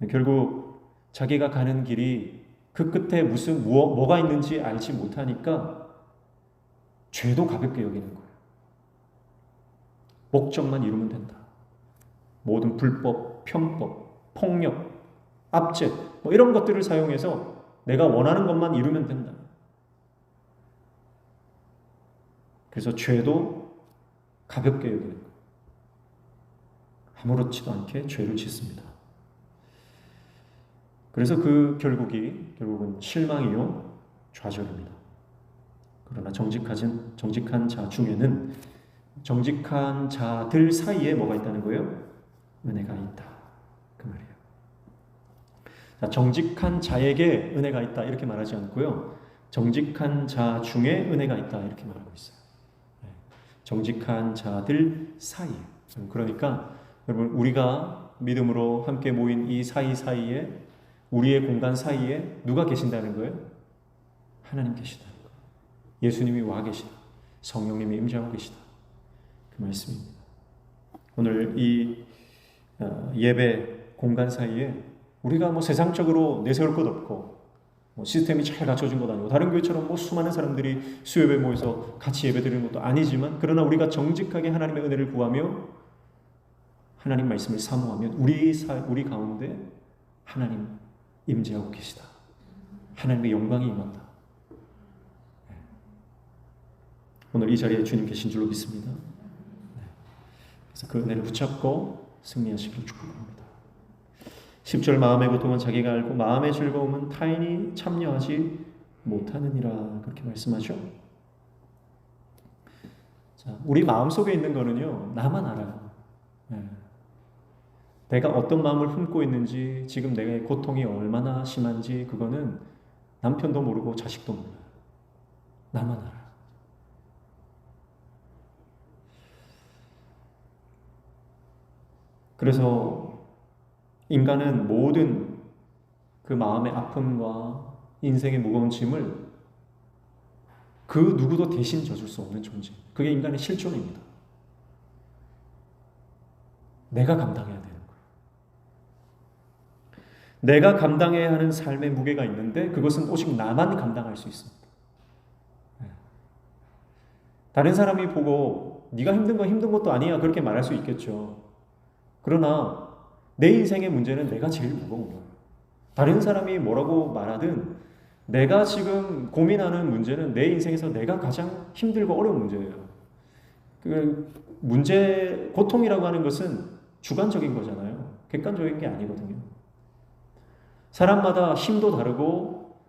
결국 자기가 가는 길이 그 끝에 뭐가 있는지 알지 못하니까 죄도 가볍게 여기는 거예요. 목적만 이루면 된다. 모든 불법, 편법, 폭력, 압제 이런 것들을 사용해서 내가 원하는 것만 이루면 된다. 그래서 죄도 가볍게 여기는 거예요. 아무렇지도 않게 죄를 짓습니다. 그래서 그 결국은 실망이요, 좌절입니다. 그러나 정직한 자 중에는 정직한 자들 사이에 뭐가 있다는 거예요? 은혜가 있다. 그 말이에요. 자, 정직한 자에게 은혜가 있다 이렇게 말하지 않고요. 정직한 자 중에 은혜가 있다 이렇게 말하고 있어요. 정직한 자들 사이에. 그러니까 여러분 우리가 믿음으로 함께 모인 이 사이사이에 우리의 공간 사이에 누가 계신다는 거예요? 하나님 계시다는 거예요. 예수님이 와 계시다. 성령님이 임재하고 계시다. 그 말씀입니다. 오늘 이 예배 공간 사이에 우리가 뭐 세상적으로 내세울 것 없고 뭐 시스템이 잘 갖춰진 것 아니고 다른 교회처럼 뭐 수많은 사람들이 수요예배 모여서 같이 예배드리는 것도 아니지만, 그러나 우리가 정직하게 하나님의 은혜를 구하며 하나님 말씀을 사모하면 우리 가운데 하나님 임재하고 계시다. 하나님의 영광이 임한다. 오늘 이 자리에 주님 계신 줄로 믿습니다. 그래서 그 은혜를 붙잡고 승리하시길 축복합니다. 10절 마음의 고통은 자기가 알고 마음의 즐거움은 타인이 참여하지 못하느니라, 그렇게 말씀하죠. 자, 우리 마음속에 있는 거는요, 나만 알아요. 내가 어떤 마음을 품고 있는지, 지금 내 고통이 얼마나 심한지 그거는 남편도 모르고 자식도 몰라요. 나만 알아요. 그래서 인간은 모든 그 마음의 아픔과 인생의 무거운 짐을 그 누구도 대신 져줄 수 없는 존재. 그게 인간의 실존입니다. 내가 감당해야 되는 거예요. 내가 감당해야 하는 삶의 무게가 있는데 그것은 오직 나만 감당할 수 있습니다. 다른 사람이 보고 네가 힘든 건 힘든 것도 아니야 그렇게 말할 수 있겠죠. 그러나 내 인생의 문제는 내가 제일 무거운 거예요. 다른 사람이 뭐라고 말하든 내가 지금 고민하는 문제는 내 인생에서 내가 가장 힘들고 어려운 문제예요. 그 문제, 고통이라고 하는 것은 주관적인 거잖아요. 객관적인 게 아니거든요. 사람마다 힘도 다르고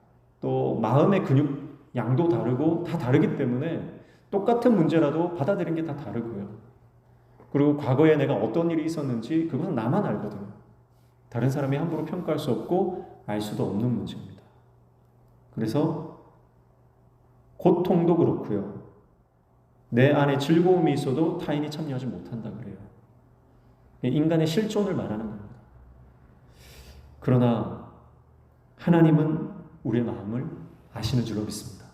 또 마음의 근육 양도 다르고 다 다르기 때문에 똑같은 문제라도 받아들이는 게 다 다르고요. 그리고 과거에 내가 어떤 일이 있었는지 그것은 나만 알거든요. 다른 사람이 함부로 평가할 수 없고 알 수도 없는 문제입니다. 그래서 고통도 그렇고요. 내 안에 즐거움이 있어도 타인이 참여하지 못한다 그래요. 인간의 실존을 말하는 겁니다. 그러나 하나님은 우리의 마음을 아시는 줄로 믿습니다.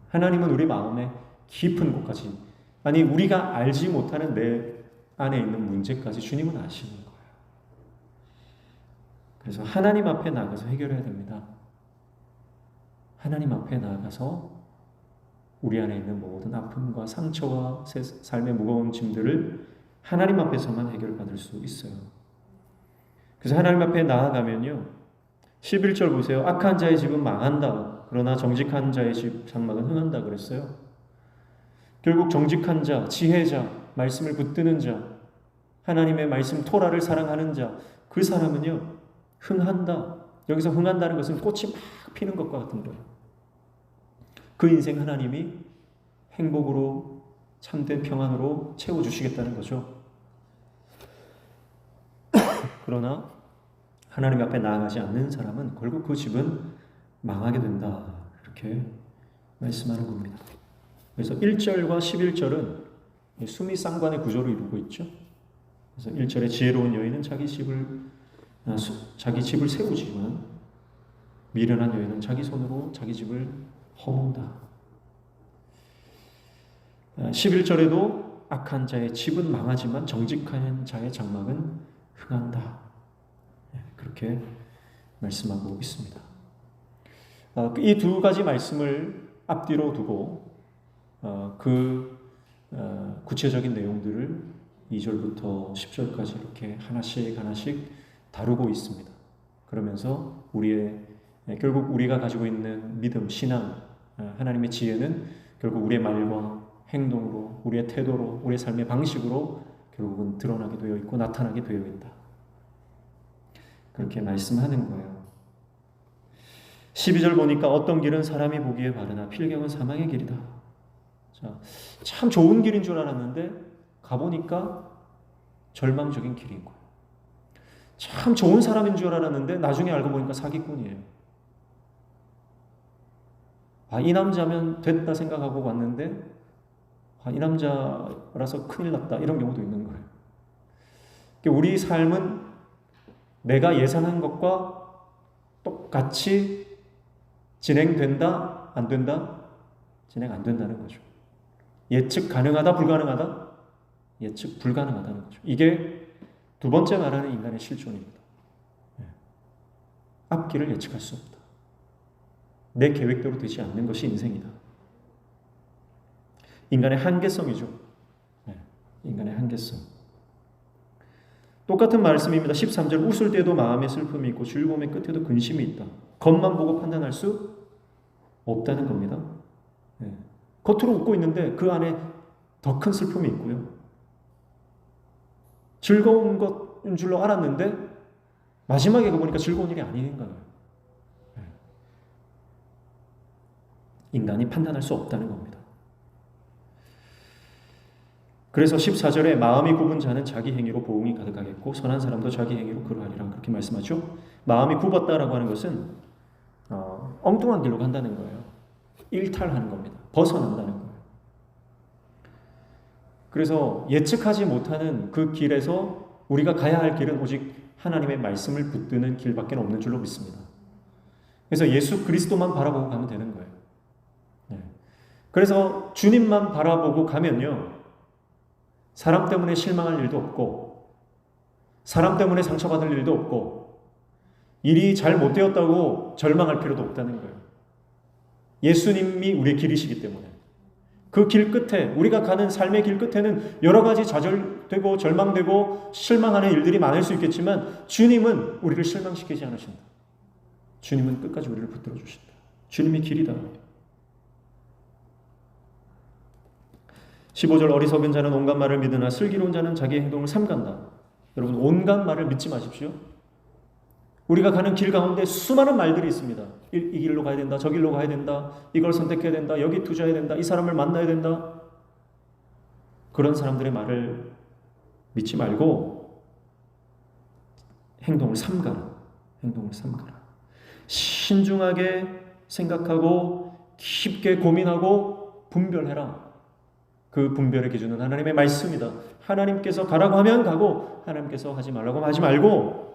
하나님은 우리 마음의 깊은 곳까지, 아니 우리가 알지 못하는 내 안에 있는 문제까지 주님은 아시는 거예요. 그래서 하나님 앞에 나가서 해결해야 됩니다. 하나님 앞에 나가서 우리 안에 있는 모든 아픔과 상처와 삶의 무거운 짐들을 하나님 앞에서만 해결받을 수 있어요. 그래서 하나님 앞에 나아가면요, 11절 보세요. 악한 자의 집은 망한다. 그러나 정직한 자의 집 장막은 흥한다 그랬어요. 결국 정직한 자, 지혜자, 말씀을 붙드는 자, 하나님의 말씀 토라를 사랑하는 자, 그 사람은요 흥한다. 여기서 흥한다는 것은 꽃이 막 피는 것과 같은 거예요. 그 인생 하나님이 행복으로 참된 평안으로 채워주시겠다는 거죠. 그러나 하나님 앞에 나아가지 않는 사람은 결국 그 집은 망하게 된다. 이렇게 말씀하는 겁니다. 그래서 1절과 11절은 수미상관의 구조를 이루고 있죠. 그래서 1절에 지혜로운 여인은 자기 집을 세우지만 미련한 여인은 자기 손으로 자기 집을 허문다. 11절에도 악한 자의 집은 망하지만 정직한 자의 장막은 흥한다. 그렇게 말씀하고 있습니다. 이 두 가지 말씀을 앞뒤로 두고 구체적인 내용들을 2절부터 10절까지 이렇게 하나씩 다루고 있습니다. 그러면서 결국 우리가 가지고 있는 믿음, 신앙, 하나님의 지혜는 결국 우리의 말과 행동으로, 우리의 태도로, 우리의 삶의 방식으로 결국은 드러나게 되어 있고 나타나게 되어 있다. 그렇게 말씀하는 거예요. 12절 보니까 어떤 길은 사람이 보기에 바르나 필경은 사망의 길이다. 자, 참 좋은 길인 줄 알았는데 가보니까 절망적인 길인 거예요. 참 좋은 사람인 줄 알았는데 나중에 알고 보니까 사기꾼이에요. 이 남자면 됐다 생각하고 왔는데 이 남자라서 큰일 났다, 이런 경우도 있는 거예요. 우리 삶은 내가 예상한 것과 똑같이 진행된다, 안 된다? 진행 안 된다는 거죠. 예측 가능하다, 불가능하다? 예측 불가능하다는 거죠. 이게 두 번째 말하는 인간의 실존입니다. 앞길을 예측할 수 없다. 내 계획대로 되지 않는 것이 인생이다. 인간의 한계성이죠. 인간의 한계성. 똑같은 말씀입니다. 13절 웃을 때도 마음에 슬픔이 있고 즐거움의 끝에도 근심이 있다. 겉만 보고 판단할 수 없다는 겁니다. 겉으로 웃고 있는데 그 안에 더 큰 슬픔이 있고요. 즐거운 것인 줄로 알았는데 마지막에 보니까 즐거운 일이 아닌 거예요. 인간이 판단할 수 없다는 겁니다. 그래서 14절에 마음이 굽은 자는 자기 행위로 보응이 가득하겠고 선한 사람도 자기 행위로 그러하리라 그렇게 말씀하죠. 마음이 굽었다라고 하는 것은 엉뚱한 길로 간다는 거예요. 일탈하는 겁니다. 벗어난다는 거예요. 그래서 예측하지 못하는 그 길에서 우리가 가야 할 길은 오직 하나님의 말씀을 붙드는 길밖에 없는 줄로 믿습니다. 그래서 예수 그리스도만 바라보고 가면 되는 거예요. 그래서 주님만 바라보고 가면요, 사람 때문에 실망할 일도 없고 사람 때문에 상처받을 일도 없고 일이 잘 못되었다고 절망할 필요도 없다는 거예요. 예수님이 우리의 길이시기 때문에 그 길 끝에, 우리가 가는 삶의 길 끝에는 여러 가지 좌절되고 절망되고 실망하는 일들이 많을 수 있겠지만 주님은 우리를 실망시키지 않으신다. 주님은 끝까지 우리를 붙들어 주신다. 주님이 길이다. 15절 어리석은 자는 온갖 말을 믿으나 슬기로운 자는 자기 행동을 삼간다. 여러분, 온갖 말을 믿지 마십시오. 우리가 가는 길 가운데 수많은 말들이 있습니다. 이 길로 가야 된다. 저 길로 가야 된다. 이걸 선택해야 된다. 여기 투자해야 된다. 이 사람을 만나야 된다. 그런 사람들의 말을 믿지 말고 행동을 삼가라. 행동을 삼가라. 신중하게 생각하고 깊게 고민하고 분별해라. 그 분별의 기준은 하나님의 말씀이다. 하나님께서 가라고 하면 가고 하나님께서 하지 말라고 하면 하지 말고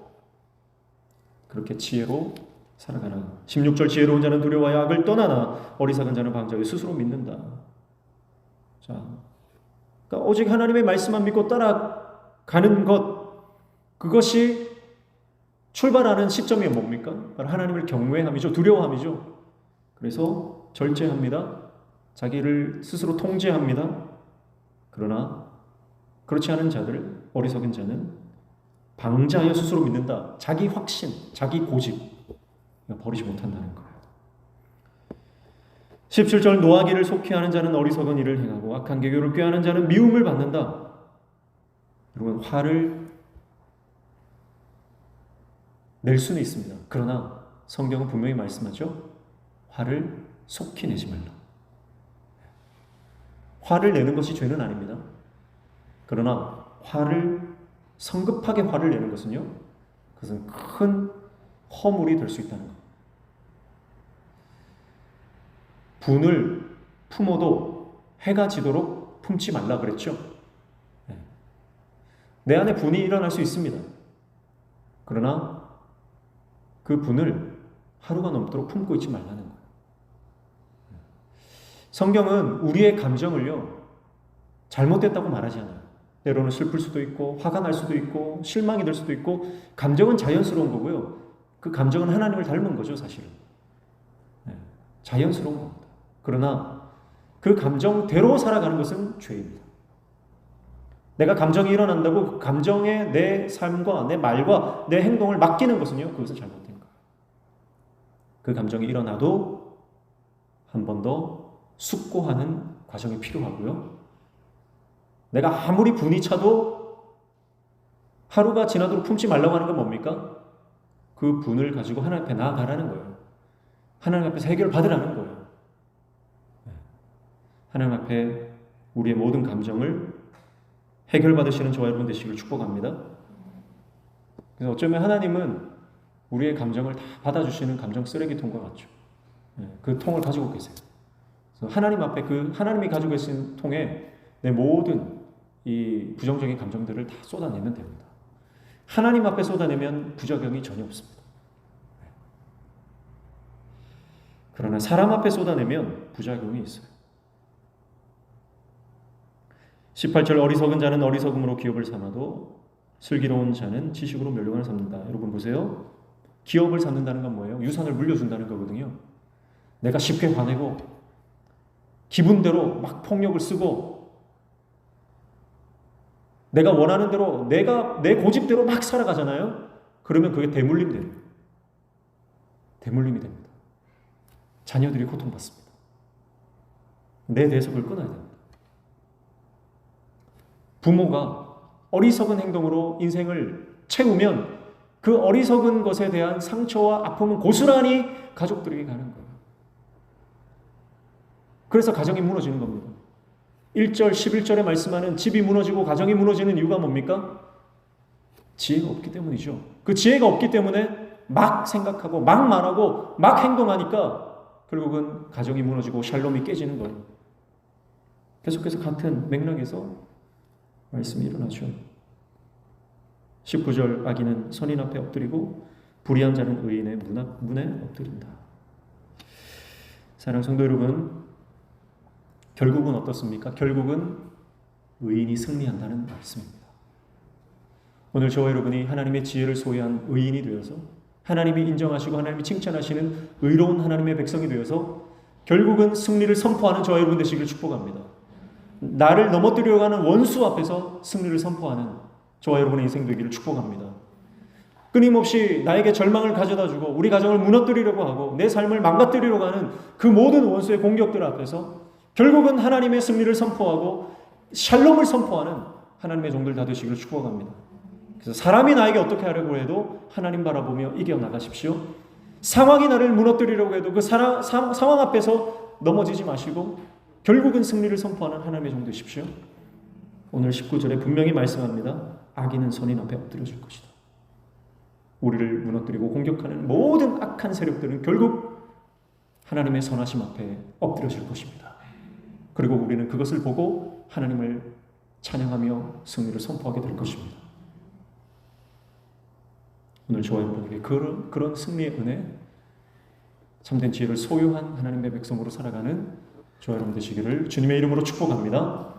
그렇게 지혜로 살아가라. 16절 지혜로운 자는 두려워하여 악을 떠나나 어리석은 자는 방자하여 스스로 믿는다. 자, 그러니까 오직 하나님의 말씀만 믿고 따라가는 것, 그것이 출발하는 시점이 뭡니까? 바로 하나님을 경외함이죠. 두려워함이죠. 그래서 절제합니다. 자기를 스스로 통제합니다. 그러나 그렇지 않은 자들, 어리석은 자는 방자하여 스스로 믿는다. 자기 확신, 자기 고집 버리지 못한다는 거예요. 17절 노하기를 속히 하는 자는 어리석은 일을 행하고 악한 계교를 꾀하는 자는 미움을 받는다. 여러분, 화를 낼 수는 있습니다. 그러나 성경은 분명히 말씀하죠. 화를 속히 내지 말라. 화를 내는 것이 죄는 아닙니다. 그러나 성급하게 화를 내는 것은요, 그것은 큰 허물이 될 수 있다는 것. 분을 품어도 해가 지도록 품지 말라 그랬죠. 내 안에 분이 일어날 수 있습니다. 그러나 그 분을 하루가 넘도록 품고 있지 말라는 거예요. 성경은 우리의 감정을요, 잘못됐다고 말하지 않아요. 때로는 슬플 수도 있고 화가 날 수도 있고 실망이 될 수도 있고 감정은 자연스러운 거고요. 그 감정은 하나님을 닮은 거죠, 사실은. 자연스러운 겁니다. 그러나 그 감정대로 살아가는 것은 죄입니다. 내가 감정이 일어난다고 그 감정에 내 삶과 내 말과 내 행동을 맡기는 것은요, 그것은 잘못된 거예요. 그 감정이 일어나도 한 번 더 숙고하는 과정이 필요하고요. 내가 아무리 분이 차도 하루가 지나도록 품지 말라고 하는 건 뭡니까? 그 분을 가지고 하나님 앞에 나아가라는 거예요. 하나님 앞에서 해결을 받으라는 거예요. 하나님 앞에 우리의 모든 감정을 해결받으시는 저와 여러분 되시길 축복합니다. 그래서 어쩌면 하나님은 우리의 감정을 다 받아주시는 감정 쓰레기통과 같죠. 그 통을 가지고 계세요. 그래서 하나님 앞에 그 하나님이 가지고 계신 통에 내 모든 이 부정적인 감정들을 다 쏟아내면 됩니다. 하나님 앞에 쏟아내면 부작용이 전혀 없습니다. 그러나 사람 앞에 쏟아내면 부작용이 있어요. 18절 어리석은 자는 어리석음으로 기업을 삼아도 슬기로운 자는 지식으로 멸류관을 삼는다. 여러분 보세요. 기업을 갖는다는 건 뭐예요? 유산을 물려준다는 거거든요. 내가 쉽게 화내고 기분대로 막 폭력을 쓰고 내가 원하는 대로 내 고집대로 막 살아가잖아요. 그러면 그게 대물림 돼요. 대물림이 됩니다. 자녀들이 고통받습니다. 내 대속을 끊어야 됩니다. 부모가 어리석은 행동으로 인생을 채우면 그 어리석은 것에 대한 상처와 아픔은 고스란히 가족들에게 가는 거예요. 그래서 가정이 무너지는 겁니다. 1절, 11절에 말씀하는 집이 무너지고 가정이 무너지는 이유가 뭡니까? 지혜가 없기 때문이죠. 그 지혜가 없기 때문에 막 생각하고 막 말하고 막 행동하니까 결국은 가정이 무너지고 샬롬이 깨지는 거예요. 계속해서 같은 맥락에서 말씀이 일어나죠. 19절 악인은 선인 앞에 엎드리고 불의한 자는 의인의 문에 엎드린다. 사랑하는 성도 여러분, 결국은 어떻습니까? 결국은 의인이 승리한다는 말씀입니다. 오늘 저와 여러분이 하나님의 지혜를 소유한 의인이 되어서 하나님이 인정하시고 하나님이 칭찬하시는 의로운 하나님의 백성이 되어서 결국은 승리를 선포하는 저와 여러분 되시기를 축복합니다. 나를 넘어뜨리려고 하는 원수 앞에서 승리를 선포하는 저와 여러분의 인생 되기를 축복합니다. 끊임없이 나에게 절망을 가져다주고 우리 가정을 무너뜨리려고 하고 내 삶을 망가뜨리려고 하는 그 모든 원수의 공격들 앞에서 결국은 하나님의 승리를 선포하고 샬롬을 선포하는 하나님의 종들 다 되시기를 축복합니다. 그래서 사람이 나에게 어떻게 하려고 해도 하나님 바라보며 이겨나가십시오. 상황이 나를 무너뜨리려고 해도 그 상황 앞에서 넘어지지 마시고 결국은 승리를 선포하는 하나님의 종 되십시오. 오늘 19절에 분명히 말씀합니다. 악인은 선인 앞에 엎드려질 것이다. 우리를 무너뜨리고 공격하는 모든 악한 세력들은 결국 하나님의 선하심 앞에 엎드려질 것입니다. 그리고 우리는 그것을 보고 하나님을 찬양하며 승리를 선포하게 될 것입니다. 오늘 저와 여러분에게 그런 승리의 은혜, 참된 지혜를 소유한 하나님의 백성으로 살아가는 저와 여러분 되시기를 주님의 이름으로 축복합니다.